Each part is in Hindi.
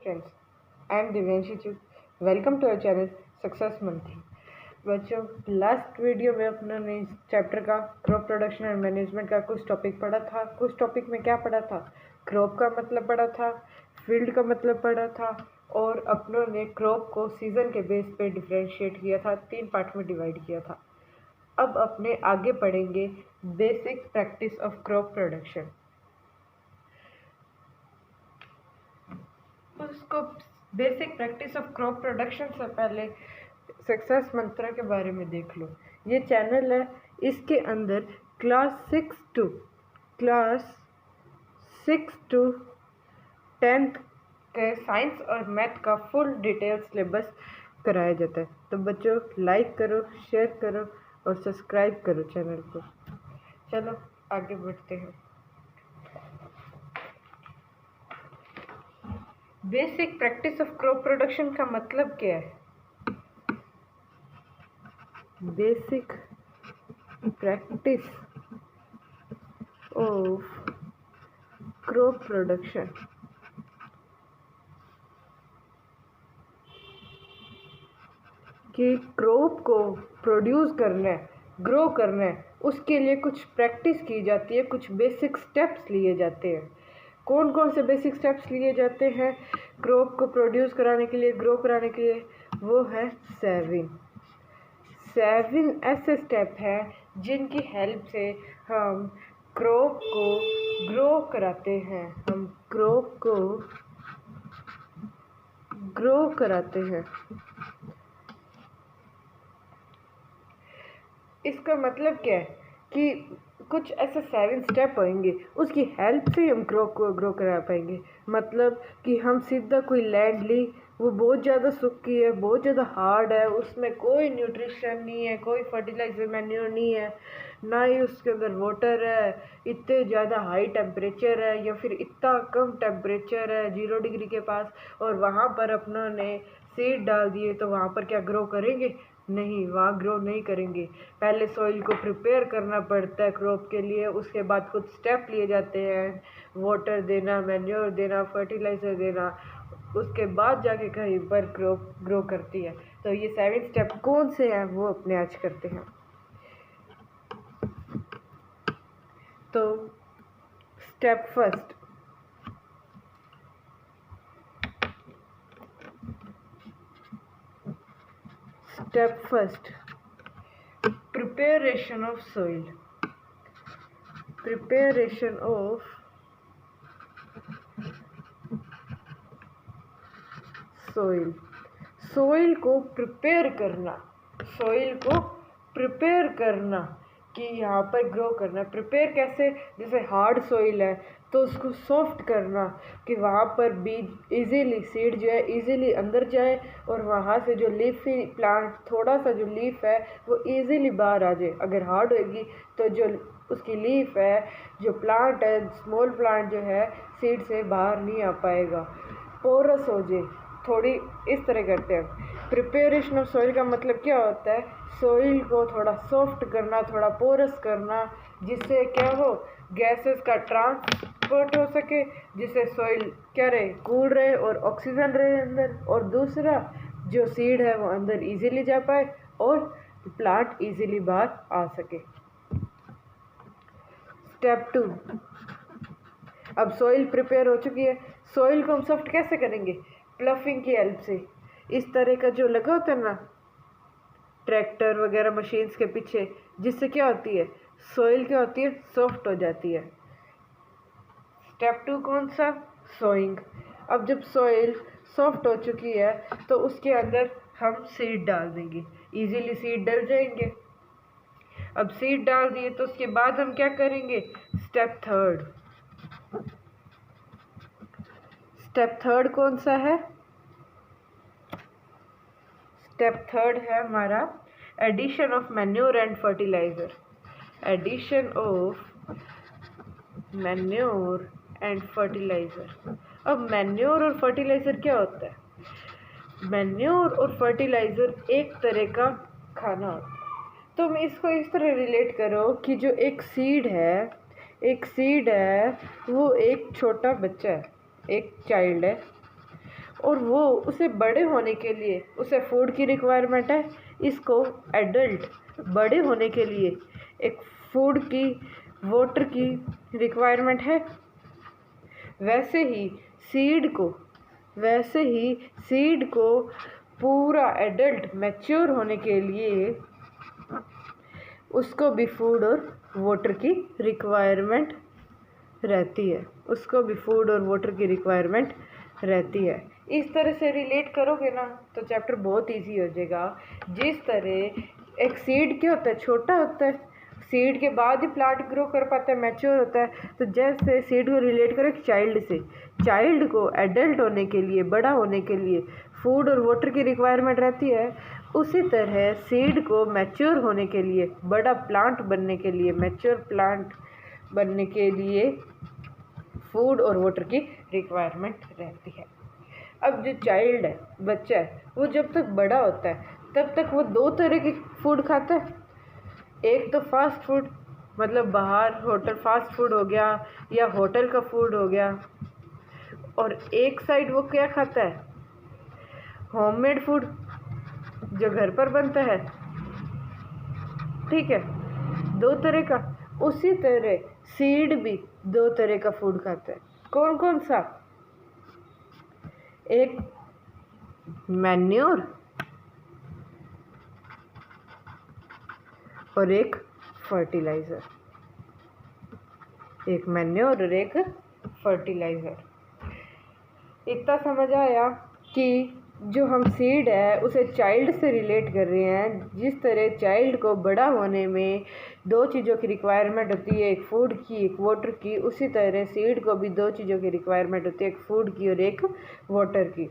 friends, I am Divyanshi Chuk. Welcome to our channel Success Monthly. बच्चों, लास्ट वीडियो में अपने इस चैप्टर का क्रॉप प्रोडक्शन एंड मैनेजमेंट का कुछ टॉपिक पढ़ा था। कुछ टॉपिक में क्या पढ़ा था? क्रॉप का मतलब पढ़ा था, फील्ड का मतलब पढ़ा था, और अपनों ने क्रॉप को सीज़न के बेस पे डिफ्रेंशिएट किया था, 3 पार्ट में डिवाइड किया था। अब अपने आगे पढ़ेंगे basic practice of crop production. उसको basic practice of crop production से पहले सक्सेस मंत्रा के बारे में देख लो। ये चैनल है, इसके अंदर क्लास 6 टू 10th के साइंस और मैथ का फुल डिटेल सिलेबस कराया जाता है। तो बच्चों, लाइक करो, शेयर करो और सब्सक्राइब करो चैनल को। चलो आगे बढ़ते हैं। Basic practice of crop production का मतलब क्या है? Basic practice of crop production कि क्रॉप को प्रोड्यूस करना है, ग्रो करना है, उसके लिए कुछ प्रैक्टिस की जाती है, कुछ बेसिक स्टेप्स लिए जाते हैं। कौन कौन से बेसिक स्टेप्स लिए जाते हैं क्रॉप को प्रोड्यूस कराने के लिए, ग्रो कराने के लिए? वो है 7 ऐसे स्टेप हैं जिनकी हेल्प से हम क्रॉप को ग्रो कराते हैं, हम क्रॉप को ग्रो कराते हैं। इसका मतलब क्या है कि कुछ ऐसे 7 स्टेप होंगे, उसकी हेल्प से हम क्रॉप को ग्रो करा पाएंगे। मतलब कि हम सीधा कोई लैंड ली, वो बहुत ज़्यादा सूखी है, बहुत ज़्यादा हार्ड है, उसमें कोई न्यूट्रिशन नहीं है, कोई फर्टिलाइजर मैन्योर नहीं है, ना ही उसके अंदर वाटर है, इतने ज़्यादा हाई टेम्परेचर है या फिर इतना कम टेम्परेचर है 0 डिग्री के पास, और वहाँ पर अपनों ने सीड डाल दिए, तो वहाँ पर क्या ग्रो करेंगे? नहीं, वहाँ ग्रो नहीं करेंगे। पहले सॉइल को प्रिपेयर करना पड़ता है क्रॉप के लिए, उसके बाद कुछ स्टेप लिए जाते हैं, वाटर देना, मैन्योर देना, फर्टिलाइज़र देना, उसके बाद जाके कहीं पर क्रॉप ग्रो करती है। तो ये 7 स्टेप कौन से हैं वो अपने आज करते हैं। तो step first, preparation of soil. Preparation of soil. Soil को प्रिपेयर करना, सोइल को प्रिपेयर करना कि यहाँ पर ग्रो करना। प्रिपेयर कैसे? जैसे हार्ड सोइल है तो उसको सॉफ्ट करना कि वहाँ पर बीज इजीली, सीड जो है इजीली अंदर जाए, और वहाँ से जो लीफी प्लांट, थोड़ा सा जो लीफ है वो इजीली बाहर आ जाए। अगर हार्ड होगी तो जो उसकी लीफ है, जो प्लांट है, स्मॉल प्लांट जो है, सीड से बाहर नहीं आ पाएगा, पोरस हो जाए थोड़ी। इस तरह करते हैं। प्रिपरेशन ऑफ सॉइल का मतलब क्या होता है? सॉइल को थोड़ा सॉफ्ट करना, थोड़ा पोरस करना, जिससे क्या हो, गैसेस का ट्रांसपोर्ट हो सके, जिससे सॉइल क्या रहे, कूल रहे और ऑक्सीजन रहे अंदर, और दूसरा जो सीड है वो अंदर इजीली जा पाए और प्लांट इजीली बाहर आ सके। स्टेप 2, अब सॉइल प्रिपेयर हो चुकी है, सॉइल को हम सॉफ्ट कैसे करेंगे? प्लफिंग की हेल्प से। इस तरह का जो लगा होता है ना ट्रैक्टर वगैरह मशीन्स के पीछे, जिससे क्या होती है, सॉइल क्या होती है, सॉफ्ट हो जाती है। स्टेप 2 कौन सा? सोइंग। अब जब सॉइल सॉफ्ट हो चुकी है तो उसके अंदर हम सीड डाल देंगे, इजीली सीड डल जाएंगे। अब सीड डाल दिए तो उसके बाद हम क्या करेंगे? स्टेप थर्ड कौन सा है? स्टेप थर्ड है हमारा addition of manure and fertiliser. Addition of manure and fertiliser. अब मैन्योर और फर्टिलाइजर क्या होता है? मैन्योर और फर्टिलाइजर एक तरह का खाना होता है। तुम इसको इस तरह रिलेट करो कि जो एक सीड है वो एक छोटा बच्चा है, एक चाइल्ड है, और वो उसे बड़े होने के लिए उसे फूड की रिक्वायरमेंट है, इसको एडल्ट बड़े होने के लिए एक फूड की वाटर की रिक्वायरमेंट है। वैसे ही सीड को पूरा एडल्ट मैच्योर होने के लिए उसको भी फूड और वाटर की रिक्वायरमेंट रहती है। इस तरह से रिलेट करोगे ना तो चैप्टर बहुत इजी हो जाएगा। जिस तरह एक सीड क्या होता है, छोटा होता है, सीड के बाद ही प्लांट ग्रो कर पाता है, मैच्योर होता है। तो जैसे सीड को रिलेट करो चाइल्ड से, चाइल्ड को एडल्ट होने के लिए, बड़ा होने के लिए फूड और वाटर की रिक्वायरमेंट रहती है, उसी तरह सीड को मैच्योर होने के लिए, बड़ा प्लांट बनने के लिए, मैच्योर प्लांट बनने के लिए फूड और वाटर की रिक्वायरमेंट रहती है। अब जो चाइल्ड है, बच्चा है, वो जब तक बड़ा होता है तब तक वो दो तरह की फूड खाता है। एक तो फास्ट फूड, मतलब बाहर होटल फास्ट फूड हो गया या होटल का फूड हो गया, और एक साइड वो क्या खाता है, होममेड फूड जो घर पर बनता है। ठीक है, दो तरह का। उसी तरह सीड भी दो तरह का फूड खाता है। कौन कौन सा? एक मैन्योर और एक फर्टिलाइज़र। एक मैन्योर और एक फर्टिलाइज़र। इतना समझ आया कि जो हम सीड है उसे चाइल्ड से रिलेट कर रहे हैं। जिस तरह चाइल्ड को बड़ा होने में दो चीज़ों की रिक्वायरमेंट होती है, एक फूड की, एक वाटर की, उसी तरह सीड को भी दो चीज़ों की रिक्वायरमेंट होती है, एक फूड की और एक वाटर की।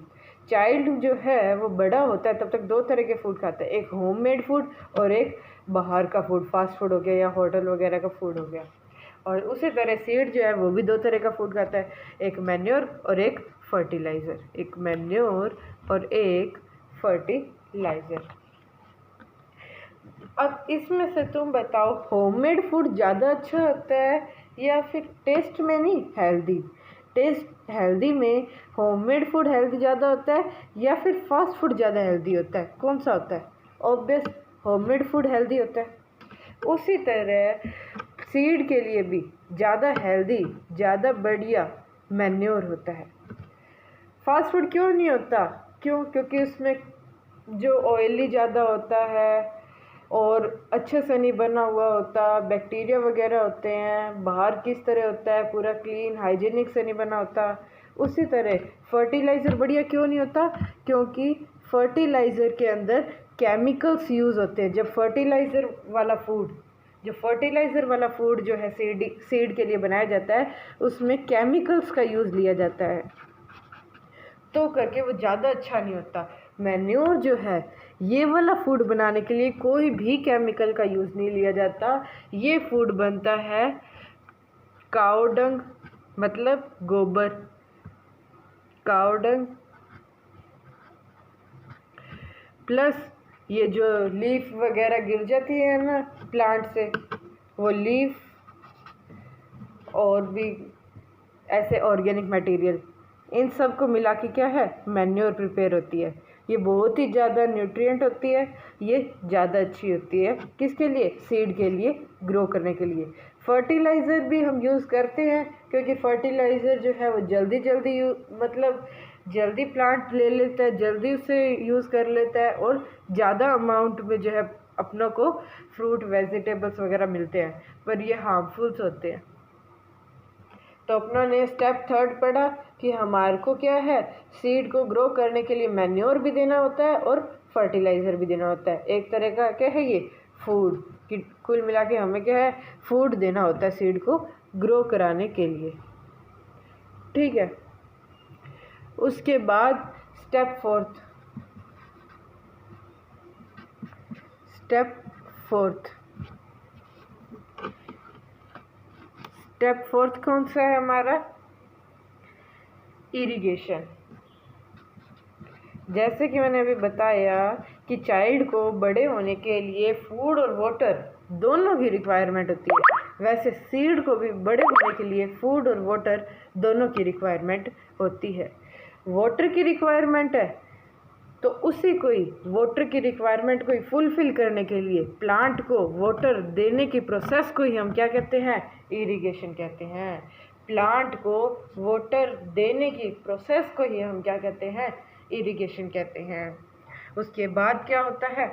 चाइल्ड जो है वो बड़ा होता है तब तक दो तरह के फूड खाता है, एक होममेड फूड और एक बाहर का फूड, फास्ट फूड हो गया या होटल वगैरह का फूड हो गया। और उसी तरह सीड जो है वो भी दो तरह का फूड खाता है, एक मैन्योर और एक फर्टिलाइज़र। एक मैन्योर और एक फर्टिलाइज़र। अब इसमें से तुम बताओ, होममेड फूड ज़्यादा अच्छा होता है या फिर टेस्ट में नहीं, हेल्दी में होममेड फूड हेल्दी ज़्यादा होता है या फिर फास्ट फूड ज़्यादा हेल्दी होता है? कौन सा होता है? ऑब्वियस होममेड फूड हेल्दी होता है। उसी तरह सीड के लिए भी ज़्यादा हेल्दी, ज़्यादा बढ़िया मैन्योर होता है। फास्ट फूड क्यों नहीं होता? क्योंकि उसमें जो ऑयली ज़्यादा होता है और अच्छे से नहीं बना हुआ होता, बैक्टीरिया वगैरह होते हैं, बाहर किस तरह होता है, पूरा क्लीन हाइजीनिक से नहीं बना होता। उसी तरह फर्टिलाइज़र बढ़िया क्यों नहीं होता? क्योंकि फर्टिलाइज़र के अंदर केमिकल्स यूज़ होते हैं। जब फर्टिलाइज़र वाला फूड जो है सीड के लिए बनाया जाता है, उसमें केमिकल्स का यूज़ लिया जाता है, तो करके वो ज़्यादा अच्छा नहीं होता। मैन्योर जो है, ये वाला फूड बनाने के लिए कोई भी केमिकल का यूज़ नहीं लिया जाता। ये फूड बनता है काऊ डंग, मतलब गोबर, काऊ डंग प्लस ये जो लीफ वगैरह गिर जाती है ना प्लांट से, वो लीफ और भी ऐसे ऑर्गेनिक मटेरियल, इन सब को मिला के क्या है, मैन्योर प्रिपेयर होती है। ये बहुत ही ज़्यादा न्यूट्रिएंट होती है, ये ज़्यादा अच्छी होती है। किसके लिए? सीड के लिए, ग्रो करने के लिए। फर्टिलाइज़र भी हम यूज़ करते हैं क्योंकि फर्टिलाइज़र जो है वो जल्दी प्लांट ले लेता है, जल्दी उसे यूज़ कर लेता है और ज़्यादा अमाउंट में जो है अपनों को फ्रूट वेजिटेबल्स वगैरह मिलते हैं, पर ये हार्मफुल्स होते हैं। तो अपनों ने स्टेप 3 पढ़ा कि हमारे को क्या है, सीड को ग्रो करने के लिए मैन्योर भी देना होता है और फर्टिलाइज़र भी देना होता है। एक तरह का क्या है ये, फूड कि कुल मिला के हमें क्या है, फूड देना होता है सीड को ग्रो कराने के लिए। ठीक है, उसके बाद स्टेप फोर्थ कौन सा है हमारा? इरिगेशन। जैसे कि मैंने अभी बताया कि चाइल्ड को बड़े होने के लिए फूड और वाटर दोनों की रिक्वायरमेंट होती है, वैसे सीड को भी बड़े होने के लिए फूड और वाटर दोनों की रिक्वायरमेंट होती है। वाटर की रिक्वायरमेंट है, तो उसी कोई वाटर की रिक्वायरमेंट को फुलफिल करने के लिए प्लांट को वाटर देने की प्रोसेस को ही हम क्या कहते हैं? इरिगेशन कहते हैं। प्लांट को वाटर देने की प्रोसेस को ही हम क्या कहते हैं? इरिगेशन कहते हैं। उसके बाद क्या होता है?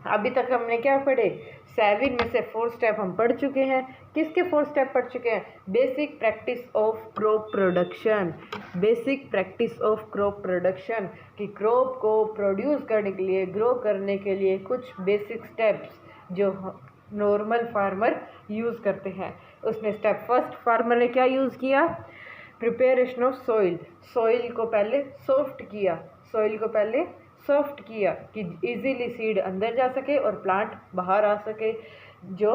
अभी तक हमने क्या पढ़े? 7 में से 4 स्टेप हम पढ़ चुके हैं। किसके 4 स्टेप पढ़ चुके हैं? Basic practice of crop production. Basic practice of crop production कि क्रॉप को प्रोड्यूस करने के लिए, ग्रो करने के लिए कुछ बेसिक स्टेप्स जो नॉर्मल फार्मर यूज़ करते हैं। उसने स्टेप फर्स्ट फार्मर ने क्या यूज़ किया? Preparation of soil. सॉइल को पहले सॉफ्ट किया। सॉइल को पहले सॉफ्ट किया कि इजीली सीड अंदर जा सके और प्लांट बाहर आ सके। जो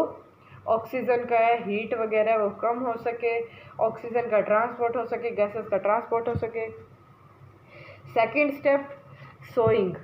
ऑक्सीजन का है, हीट वगैरह वो कम हो सके, ऑक्सीजन का ट्रांसपोर्ट हो सके, गैसेस का ट्रांसपोर्ट हो सके। Second step sowing.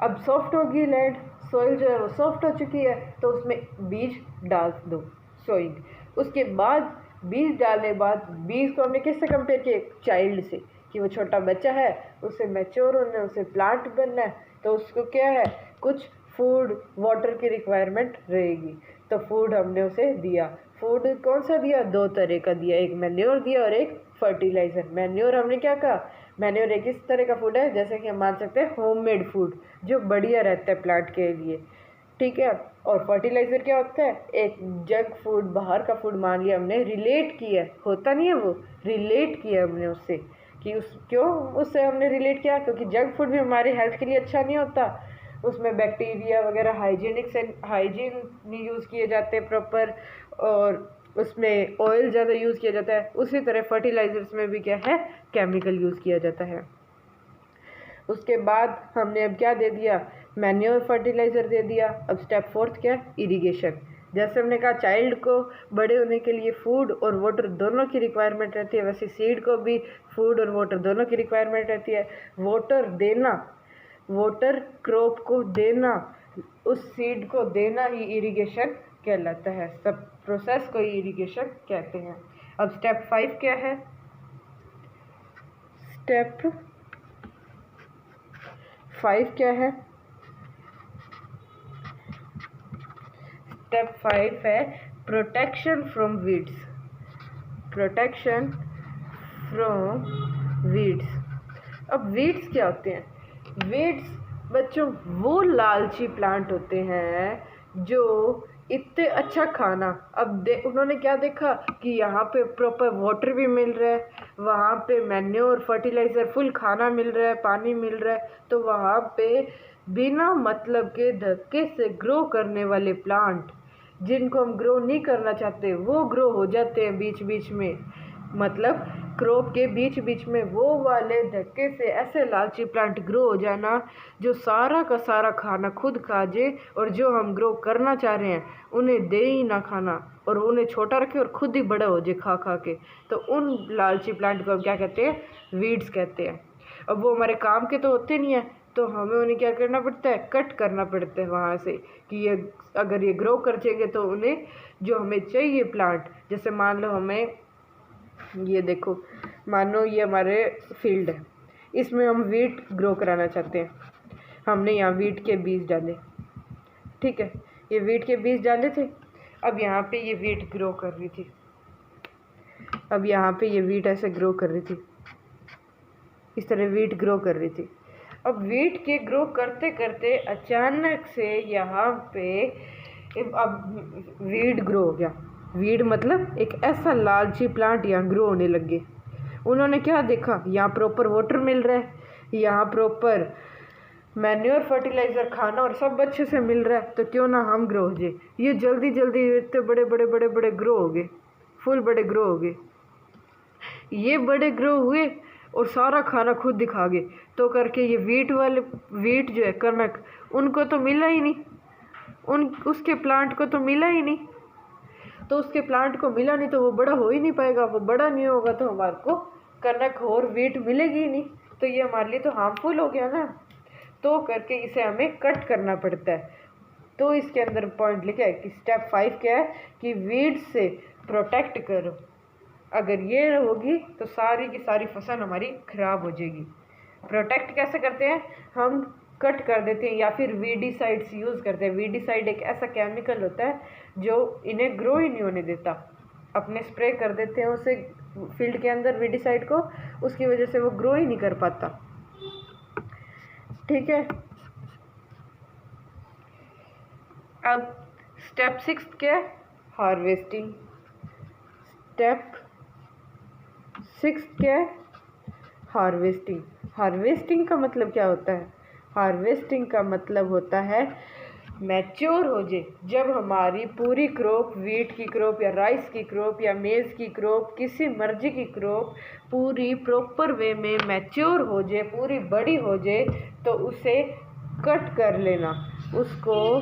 अब सॉफ्ट होगी लैंड, सॉइल जो है वो सॉफ्ट हो चुकी है, तो उसमें बीज डाल दो। सोइंग। उसके बाद बीज डालने के बाद बीज को हमने किससे कंपेयर किया? चाइल्ड से, कि वो छोटा बच्चा है, उसे मैच्योर होना है, उसे प्लांट बनना है, तो उसको क्या है? कुछ फूड वाटर की रिक्वायरमेंट रहेगी, तो फूड हमने उसे दिया। फूड कौन सा दिया? 2 तरह का दिया, एक मैन्योर दिया और एक फर्टिलाइज़र। मैन्योर हमने क्या कहा? मैन्योर एक इस तरह का फूड है जैसे कि हम मान सकते हैं होममेड फूड, जो बढ़िया रहता है प्लांट के लिए, ठीक है। और फर्टिलाइज़र क्या होता है? एक जंक फूड, बाहर का फूड मान लिया हमने, रिलेट किया, होता नहीं है वो, रिलेट किया हमने उससे कि क्यों उससे हमने रिलेट किया? क्योंकि जंक फूड भी हमारे हेल्थ के लिए अच्छा नहीं होता, उसमें बैक्टीरिया वगैरह हाइजीन नहीं यूज़ किए जाते प्रॉपर, और उसमें ऑयल ज़्यादा यूज़ किया जाता है। उसी तरह फर्टिलाइज़र्स में भी क्या है? केमिकल यूज़ किया जाता है। उसके बाद हमने अब क्या दे दिया? मैन्योर फर्टिलाइज़र दे दिया। अब स्टेप 4 क्या? इरिगेशन। जैसे हमने कहा चाइल्ड को बड़े होने के लिए फूड और वाटर दोनों की रिक्वायरमेंट रहती है, वैसे सीड को भी फूड और वाटर दोनों की रिक्वायरमेंट रहती है। वाटर देना, वाटर क्रॉप को देना, उस सीड को देना ही इरिगेशन कहलाता है। सब प्रोसेस को ही इरिगेशन कहते हैं। अब स्टेप 5 क्या है? स्टेप 5 क्या है? स्टेप 5 है protection from weeds. Protection from weeds. अब वीड्स क्या होते हैं? वीड्स बच्चों वो लालची प्लांट होते हैं जो इतने अच्छा खाना, अब उन्होंने क्या देखा कि यहाँ पे प्रॉपर वाटर भी मिल रहा है, वहाँ पे मैन्योर फर्टिलाइज़र फुल खाना मिल रहा है, पानी मिल रहा है, तो वहाँ पे बिना मतलब के धक्के से ग्रो करने वाले प्लांट, जिनको हम ग्रो नहीं करना चाहते, वो ग्रो हो जाते हैं बीच बीच में। मतलब क्रॉप के बीच बीच में वो वाले धक्के से ऐसे लालची प्लांट ग्रो हो जाना जो सारा का सारा खाना खुद खा जाए, और जो हम ग्रो करना चाह रहे हैं उन्हें दे ही ना खाना, और उन्हें छोटा रखे और खुद ही बड़ा हो जाए खा खा के। तो उन लालची प्लांट को हम क्या कहते हैं? वीड्स कहते हैं। अब वो हमारे काम के तो होते नहीं हैं, तो हमें उन्हें क्या करना पड़ता है? कट करना पड़ता है वहाँ से, कि ये अगर ये ग्रो कर जाएंगे तो उन्हें जो हमें चाहिए प्लांट, जैसे मान लो हमें ये देखो, मानो ये हमारे फील्ड है, इसमें हम वीट ग्रो कराना चाहते हैं। हमने यहाँ वीट के बीज डाले, ठीक है, ये वीट के बीज डाले थे। अब यहाँ पे ये वीट ग्रो कर रही थी, अब यहाँ पे ये वीट ऐसे ग्रो कर रही थी, इस तरह वीट ग्रो कर रही थी। अब वीट के ग्रो करते करते अचानक से यहाँ पे अब वीड ग्रो हो गया। वीड मतलब एक ऐसा लालची प्लांट यहाँ ग्रो होने लग गए। उन्होंने क्या देखा? यहाँ प्रॉपर वाटर मिल रहा है, यहाँ प्रॉपर मैन्योर फर्टिलाइज़र खाना और सब अच्छे से मिल रहा है, तो क्यों ना हम ग्रो हो जाए। ये जल्दी जल्दी इतने बड़े बड़े बड़े बड़े ग्रो हो गए, फुल बड़े ग्रो हो गए। ये बड़े ग्रो हुए और सारा खाना खुद दिखा गए, तो करके ये वीट जो है कनक, उनको तो मिला ही नहीं, उसके प्लांट को तो मिला ही नहीं। तो उसके प्लांट को मिला नहीं तो वो बड़ा हो ही नहीं पाएगा, वो बड़ा नहीं होगा तो हमारे को कनक और वीट मिलेगी ही नहीं, तो ये हमारे लिए तो हार्मफुल हो गया ना। तो करके इसे हमें कट करना पड़ता है। तो इसके अंदर पॉइंट लिखा है कि स्टेप 5 क्या है? कि वीड से प्रोटेक्ट करो। अगर ये होगी तो सारी की सारी फसल हमारी खराब हो जाएगी। प्रोटेक्ट कैसे करते हैं, हम कट कर देते हैं या फिर वीडीसाइड्स यूज़ करते हैं। वीडीसाइड एक ऐसा केमिकल होता है जो इन्हें ग्रो ही नहीं होने देता, अपने स्प्रे कर देते हैं उसे फील्ड के अंदर वीडीसाइड को, उसकी वजह से वो ग्रो ही नहीं कर पाता। ठीक है, अब स्टेप 6 क्या है, हार्वेस्टिंग। स्टेप 6 क्या है, हार्वेस्टिंग। हार्वेस्टिंग का मतलब क्या होता है, हार्वेस्टिंग का मतलब होता है मैच्योर हो जाए, जब हमारी पूरी क्रॉप, वीट की क्रॉप या राइस की क्रॉप या मेज़ की क्रॉप, किसी मर्जी की क्रॉप पूरी प्रॉपर वे में मैच्योर हो जाए, पूरी बड़ी हो जाए, तो उसे कट कर लेना। उसको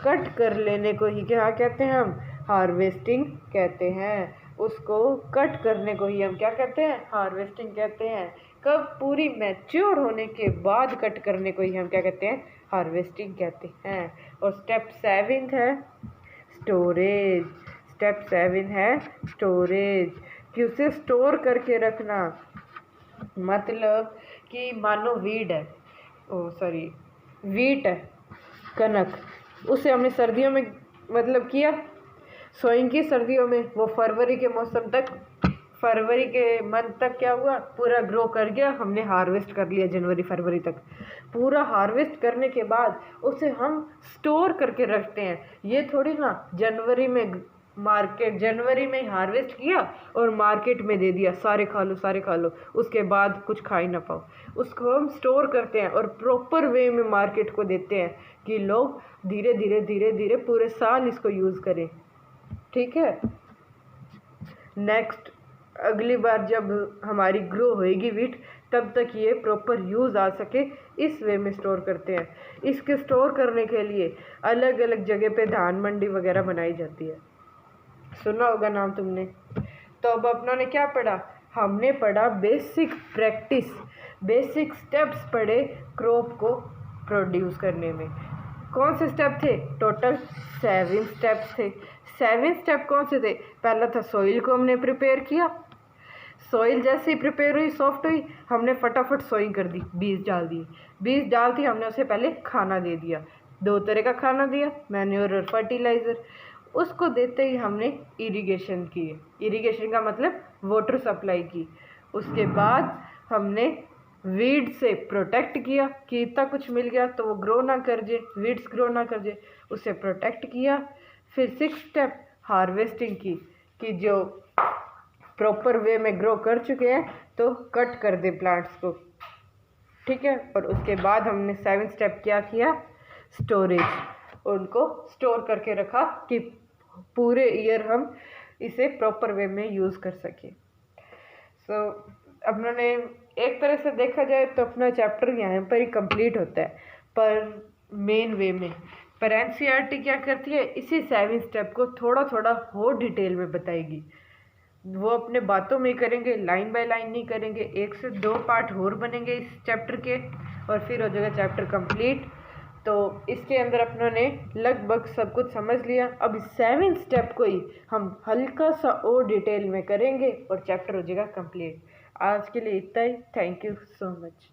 कट कर लेने को ही क्या कहते हैं, हम हार्वेस्टिंग कहते हैं। उसको कट करने को ही हम क्या कहते हैं, हार्वेस्टिंग कहते हैं। कब, पूरी मैच्योर होने के बाद कट करने को ही हम क्या कहते हैं, हार्वेस्टिंग कहते हैं। और स्टेप 7 है स्टोरेज। स्टेप 7 है स्टोरेज, कि उसे स्टोर करके रखना। मतलब कि मानो वीट है, कनक, उसे हमने सर्दियों में मतलब किया, सोइंग की सर्दियों में, वो फरवरी के मौसम तक, फरवरी के मंथ तक क्या हुआ, पूरा ग्रो कर गया, हमने हार्वेस्ट कर लिया जनवरी फरवरी तक। पूरा हार्वेस्ट करने के बाद उसे हम स्टोर करके रखते हैं। ये थोड़ी ना जनवरी में हार्वेस्ट किया और मार्केट में दे दिया, सारे खा लो, उसके बाद कुछ खा ही ना पाओ। उसको हम स्टोर करते हैं और प्रॉपर वे में मार्केट को देते हैं कि लोग धीरे धीरे पूरे साल इसको यूज़ करें। ठीक है, नेक्स्ट, अगली बार जब हमारी ग्रो होएगी वीट, तब तक ये प्रॉपर यूज़ आ सके, इस वे में स्टोर करते हैं। इसके स्टोर करने के लिए अलग अलग जगह पे धान मंडी वगैरह बनाई जाती है, सुना होगा नाम तुमने। तो अब अपनों ने क्या पढ़ा, हमने पढ़ा बेसिक प्रैक्टिस, बेसिक स्टेप्स पढ़े क्रॉप को प्रोड्यूस करने में। कौन से स्टेप थे, टोटल 7 स्टेप्स थे। 7 स्टेप कौन से थे, पहला था सॉइल को हमने प्रिपेयर किया। सॉइल जैसे ही प्रिपेयर हुई, सॉफ्ट हुई, हमने फटाफट सोइंग कर दी, बीज डाल दिए। बीज डालती हमने उसे पहले खाना दे दिया, 2 तरह का खाना दिया, मैन्योर और फर्टिलाइज़र। उसको देते ही हमने इरिगेशन की, इरिगेशन का मतलब वाटर सप्लाई की। उसके बाद हमने वीड से प्रोटेक्ट किया कि इतना कुछ मिल गया तो वो ग्रो ना कर जाए, वीड्स ग्रो ना कर जाए, उसे प्रोटेक्ट किया। फिर 6 स्टेप हार्वेस्टिंग की, कि जो प्रॉपर वे में ग्रो कर चुके हैं तो कट कर दे प्लांट्स को। ठीक है, और उसके बाद हमने 7 स्टेप क्या किया, स्टोरेज, उनको स्टोर करके रखा कि पूरे ईयर हम इसे प्रॉपर वे में यूज़ कर सकें। सो अपने एक तरह से देखा जाए तो अपना चैप्टर यहाँ पर ही कंप्लीट होता है, पर मेन वे में। पर एनसीईआरटी क्या करती है, इसी 7 स्टेप को थोड़ा थोड़ा और डिटेल में बताएगी। वो अपने बातों में करेंगे, लाइन बाय लाइन नहीं करेंगे, 1 से 2 पार्ट और बनेंगे इस चैप्टर के, और फिर हो जाएगा चैप्टर कंप्लीट। तो इसके अंदर अपनों ने लगभग सब कुछ समझ लिया। अब 7 स्टेप को ही हम हल्का सा और डिटेल में करेंगे और चैप्टर हो जाएगा कंप्लीट। आज के लिए इतना ही, थैंक यू सो मच।